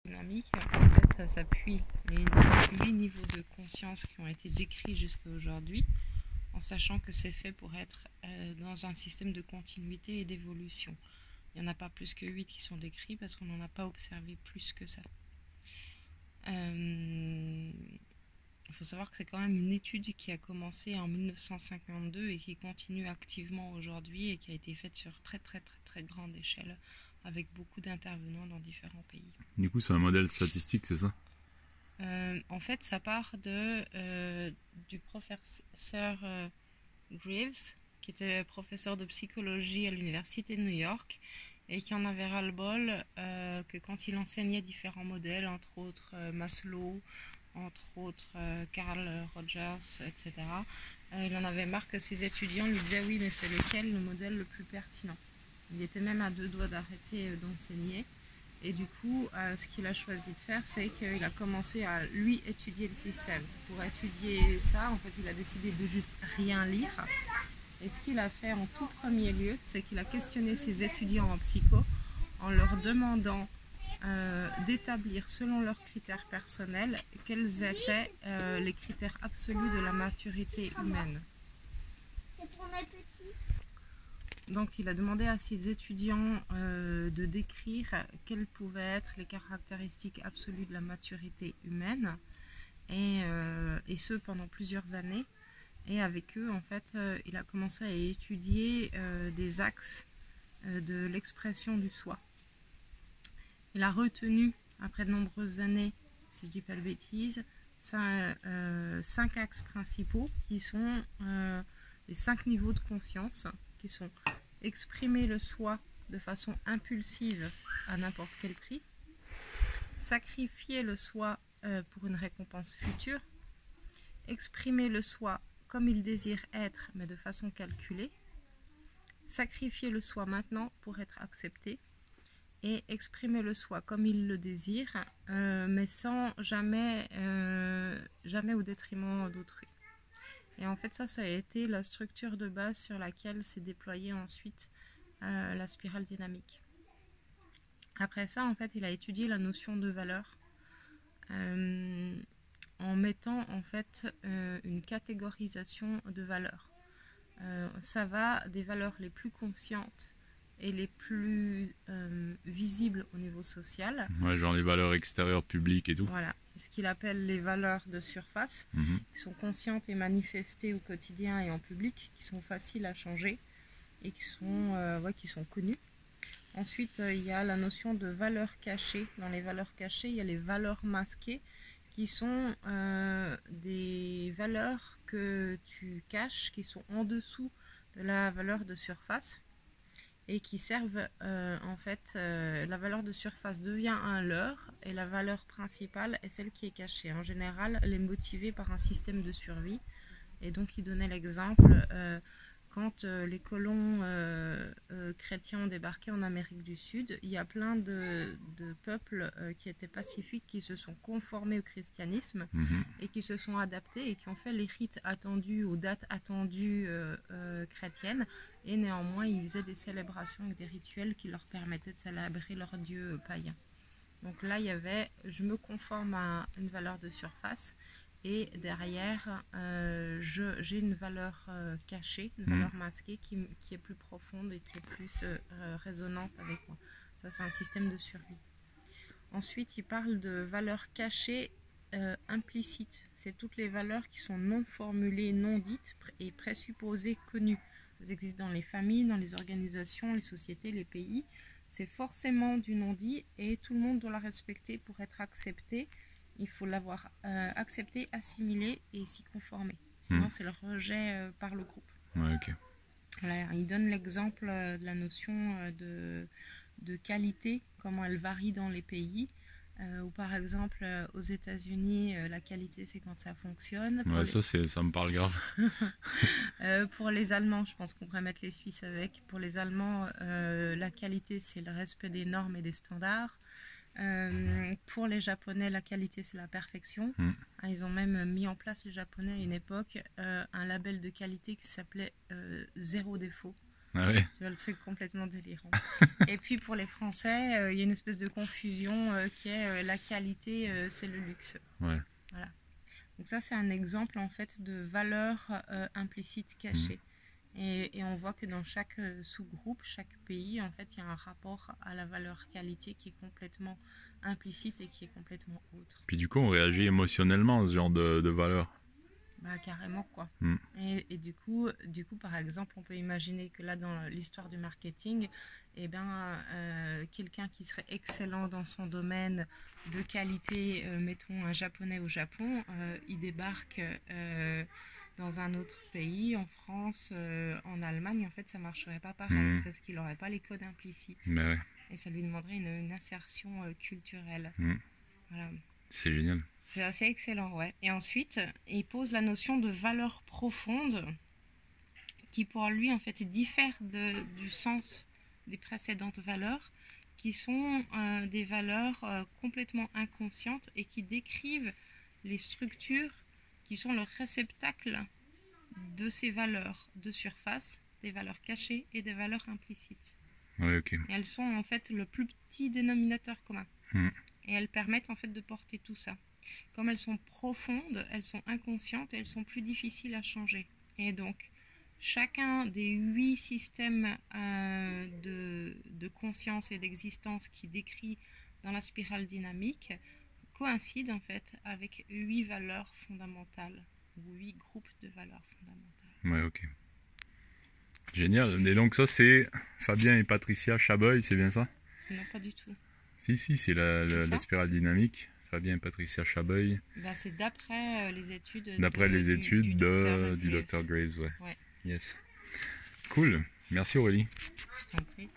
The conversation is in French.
dynamique, en fait, ça s'appuie les 8 niveaux de conscience qui ont été décrits jusqu'à aujourd'hui, en sachant que c'est fait pour être dans un système de continuité et d'évolution. Il n'y en a pas plus que 8 qui sont décrits parce qu'on n'en a pas observé plus que ça. Il faut savoir que c'est quand même une étude qui a commencé en 1952 et qui continue activement aujourd'hui et qui a été faite sur très grande échelle avec beaucoup d'intervenants dans différents pays. Du coup, c'est un modèle statistique, c'est ça? En fait, ça part du professeur Greaves, qui était professeur de psychologie à l'université de New York et qui en avait ras-le-bol que quand il enseignait différents modèles, entre autres Maslow, entre autres Carl Rogers, etc., il en avait marre que ses étudiants lui disaient oui, mais c'est lequel le modèle le plus pertinent. Il était même à 2 doigts d'arrêter d'enseigner. Et du coup, ce qu'il a choisi de faire, c'est qu'il a commencé à, lui, étudier le système. Pour étudier ça, en fait, il a décidé de juste rien lire. Et ce qu'il a fait en tout premier lieu, c'est qu'il a questionné ses étudiants en psycho en leur demandant d'établir, selon leurs critères personnels, quels étaient les critères absolus de la maturité humaine. C'est pour mes petits. Donc il a demandé à ses étudiants de décrire quelles pouvaient être les caractéristiques absolues de la maturité humaine et ce pendant plusieurs années. Et avec eux, en fait, il a commencé à étudier des axes de l'expression du soi. Il a retenu, après de nombreuses années, si je ne dis pas de bêtises, 5 axes principaux qui sont les 5 niveaux de conscience, qui sont exprimer le soi de façon impulsive à n'importe quel prix, sacrifier le soi pour une récompense future, exprimer le soi comme il désire être mais de façon calculée, sacrifier le soi maintenant pour être accepté et exprimer le soi comme il le désire mais sans jamais au détriment d'autrui. Et en fait, ça a été la structure de base sur laquelle s'est déployée ensuite la spirale dynamique. Après ça, en fait, il a étudié la notion de valeur en mettant en fait une catégorisation de valeurs. Ça va des valeurs les plus conscientes et les plus visibles au niveau social. Ouais, genre les valeurs extérieures, publiques et tout. Voilà, ce qu'il appelle les valeurs de surface, qui sont conscientes et manifestées au quotidien et en public, qui sont faciles à changer et qui sont connues. Ensuite, il y a la notion de valeurs cachées. Dans les valeurs cachées, il y a les valeurs masquées, qui sont des valeurs que tu caches, qui sont en dessous de la valeur de surface et qui servent, en fait, la valeur de surface devient un leurre et la valeur principale est celle qui est cachée. En général, elle est motivée par un système de survie. Et donc, il donnait l'exemple quand les colons chrétiens ont débarqué en Amérique du Sud, il y a plein de peuples qui étaient pacifiques, qui se sont conformés au christianisme et qui se sont adaptés et qui ont fait les rites attendus aux dates attendues chrétiennes. Et néanmoins, ils faisaient des célébrations avec des rituels qui leur permettaient de célébrer leur dieu païen. Donc là, il y avait « je me conforme à une valeur de surface ». Et derrière, j'ai une valeur cachée, une valeur masquée qui est plus profonde et qui est plus résonante avec moi. Ça, c'est un système de survie. Ensuite, il parle de valeurs cachées implicites. C'est toutes les valeurs qui sont non formulées, non dites et présupposées, connues. Elles existent dans les familles, dans les organisations, les sociétés, les pays. C'est forcément du non-dit et tout le monde doit la respecter pour être accepté. Il faut l'avoir accepté, assimilé et s'y conformer. Sinon, c'est le rejet par le groupe. Ouais, ok. Voilà, il donne l'exemple de la notion de qualité, comment elle varie dans les pays. Ou par exemple, aux États-Unis, la qualité, c'est quand ça fonctionne. Ouais, ça me parle grave. Pour les Allemands, je pense qu'on pourrait mettre les Suisses avec. Pour les Allemands, la qualité, c'est le respect des normes et des standards. Pour les Japonais, la qualité, c'est la perfection. Ils ont même mis en place, les Japonais, à une époque, un label de qualité qui s'appelait zéro défaut. Ah ouais. Tu vois, le truc complètement délirant. Et puis pour les Français, il y a une espèce de confusion qui est la qualité, c'est le luxe. Ouais. Voilà. Donc ça, c'est un exemple en fait de valeur implicite cachée. Et on voit que dans chaque sous-groupe, chaque pays, en fait, il y a un rapport à la valeur qualité qui est complètement implicite et qui est complètement autre. Puis du coup, on réagit émotionnellement à ce genre de valeurs. Bah, carrément, quoi. Mm. Et du coup, par exemple, on peut imaginer que là, dans l'histoire du marketing, eh ben, quelqu'un qui serait excellent dans son domaine de qualité, mettons un japonais au Japon, il débarque dans un autre pays, en France, en Allemagne, en fait, ça marcherait pas pareil, parce qu'il n'aurait pas les codes implicites. Mais ouais. Et ça lui demanderait une insertion culturelle. Voilà. C'est génial. C'est assez excellent, ouais. Et ensuite, il pose la notion de valeur profonde qui, pour lui, en fait, diffère du sens des précédentes valeurs, qui sont des valeurs complètement inconscientes et qui décrivent les structures qui sont le réceptacle de ces valeurs de surface, des valeurs cachées et des valeurs implicites. Ouais, ok. Et elles sont, en fait, le plus petit dénominateur commun. Et elles permettent, en fait, de porter tout ça. Comme elles sont profondes, elles sont inconscientes et elles sont plus difficiles à changer. Et donc, chacun des 8 systèmes de conscience et d'existence qui décrit dans la spirale dynamique coïncide en fait avec 8 valeurs fondamentales, ou 8 groupes de valeurs fondamentales. Ouais, ok. Génial. Et donc ça, c'est Fabien et Patricia Chaboy, c'est bien ça? Non, pas du tout. Si, c'est la spirale dynamique. Fabien et Patricia Chaboy. Ben, c'est d'après les études. D'après les études du Dr. Graves, ouais. Ouais. Yes. Cool. Merci Aurélie. Je t'en prie.